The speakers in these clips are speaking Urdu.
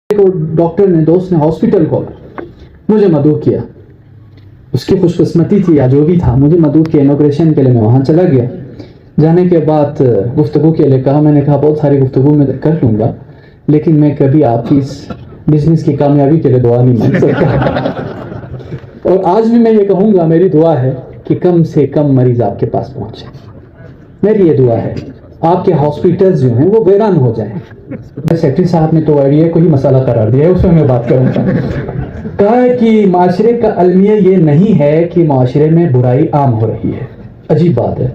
کو ڈاکٹر نے، دوست نے ہاسپٹل کو مجھے مدعو کیا. اس کی خوش قسمتی تھی یا جو بھی تھا، مجھے مدعو کیا انوگریشن کے لیے. میں وہاں چلا گیا. جانے کے بعد گفتگو کے لیے کہا. میں نے کہا بہت ساری گفتگو میں کر لوں گا، لیکن میں کبھی آپ کی اس بزنس کی کامیابی کے لیے دعا نہیں مانگ سکتا. اور آج بھی میں یہ کہوں گا، میری دعا ہے کہ کم سے کم مریض آپ کے پاس پہنچے. میری یہ دعا ہے آپ کے ہاسپٹلز جو ہیں وہ ویران ہو جائیں. سیکرٹری صاحب نے تو آئیڈیا کو ہی مسئلہ قرار دیا ہے، اس میں میں بات کروں گا. کہا ہے کہ معاشرے کا المیہ یہ نہیں ہے کہ معاشرے میں برائی عام ہو رہی ہے. عجیب بات ہے.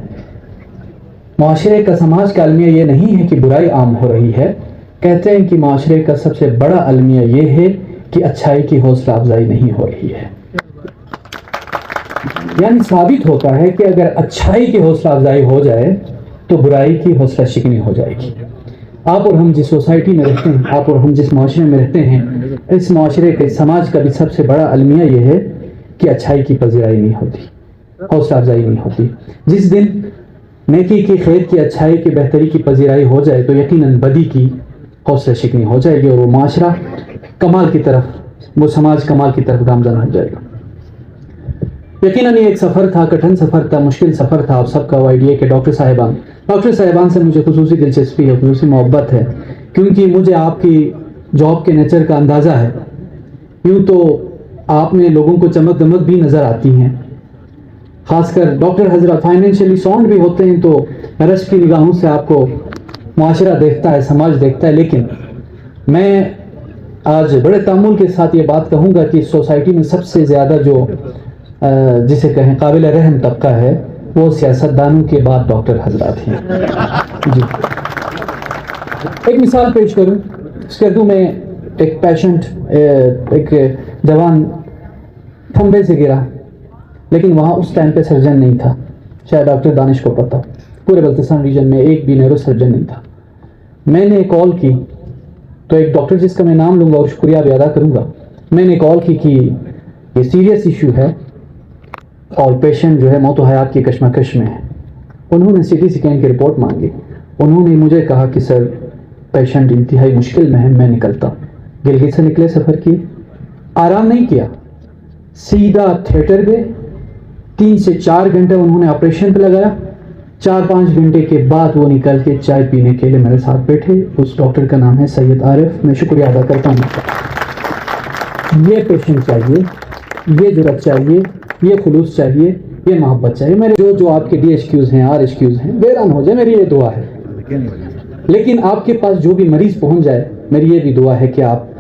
معاشرے کا، سماج کا المیہ یہ نہیں ہے کہ برائی عام ہو رہی ہے. کہتے ہیں کہ معاشرے کا سب سے بڑا المیہ یہ ہے کہ اچھائی کی حوصلہ افزائی نہیں ہو رہی ہے. یعنی ثابت ہوتا ہے کہ اگر اچھائی کی حوصلہ افزائی ہو جائے تو برائی کی حوصلہ شکنی ہو جائے گی. آپ اور ہم جس سوسائٹی میں رہتے ہیں، آپ اور ہم جس معاشرے میں رہتے ہیں، اس معاشرے کے، سماج کا بھی سب سے بڑا المیہ یہ ہے کہ اچھائی کی پذیرائی نہیں ہوتی، حوصلہ افزائی نہیں ہوتی. جس دن نیکی کی، خیر کی، اچھائی کی، بہتری کی پذیرائی ہو جائے تو یقیناً بدی کی حوصلہ شکنی ہو جائے گی، اور وہ معاشرہ کمال کی طرف، وہ سماج کمال کی طرف گامزن ہو جائے گا. یقیناً یہ ایک سفر تھا، کٹھن سفر تھا، مشکل سفر تھا. آپ سب کا آئیڈیا کہ ڈاکٹر صاحبان سے مجھے خصوصی دلچسپی ہے، خصوصی محبت ہے، کیونکہ مجھے آپ کی جاب کے نیچر کا اندازہ ہے. یوں تو آپ میں لوگوں کو چمک دمک بھی نظر آتی ہیں، خاص کر ڈاکٹر حضرات فائنینشلی ساؤنڈ بھی ہوتے ہیں، تو رشک کی نگاہوں سے آپ کو معاشرہ دیکھتا ہے، سماج دیکھتا ہے. لیکن میں آج بڑے تأمل کے ساتھ یہ بات کہوں گا کہ سوسائٹی میں سب سے زیادہ جو جسے کہیں قابل رحم طبقہ ہے، وہ سیاستدانوں کے بعد ڈاکٹر حضرات ہیں. جی، ایک مثال پیش کروں. اسکردو میں ایک پیشنٹ، ایک جوان کھمبے سے گرا، لیکن وہاں اس ٹائم پہ سرجن نہیں تھا. شاید ڈاکٹر دانش کو پتا، پورے بلتستان ریجن میں ایک بھی نیورو سرجن نہیں تھا. میں نے کال کی تو ایک ڈاکٹر جس کا میں نام لوں گا اور شکریہ بھی ادا کروں گا، میں نے کال کی کہ یہ سیریس ایشو ہے اور پیشنٹ جو ہے موت و حیات کی کشمکش میں ہے. انہوں نے سی ٹی اسکین کی رپورٹ مانگی. انہوں نے مجھے کہا کہ سر پیشنٹ انتہائی مشکل میں ہے، میں نکلتا ہوں. گلگت سے نکلے، سفر کیے، آرام نہیں کیا، سیدھا تھیٹر گئے. 3 سے 4 گھنٹے انہوں نے آپریشن پہ لگایا. 4-5 گھنٹے کے بعد وہ نکل کے چائے پینے کے لیے میرے ساتھ بیٹھے. اس ڈاکٹر کا نام ہے سید عارف. میں شکریہ ادا کرتا ہوں. یہ پیشنٹ چاہیے، یہ جرات چاہیے، یہ خلوص چاہیے، یہ محبت چاہیے. میرے جو آپ کے DHQs ہیں، RHQs ہیں، ویران ہو جائے، میری یہ دعا ہے. لیکن آپ کے پاس جو بھی مریض پہنچ جائے، میری یہ بھی دعا ہے کہ آپ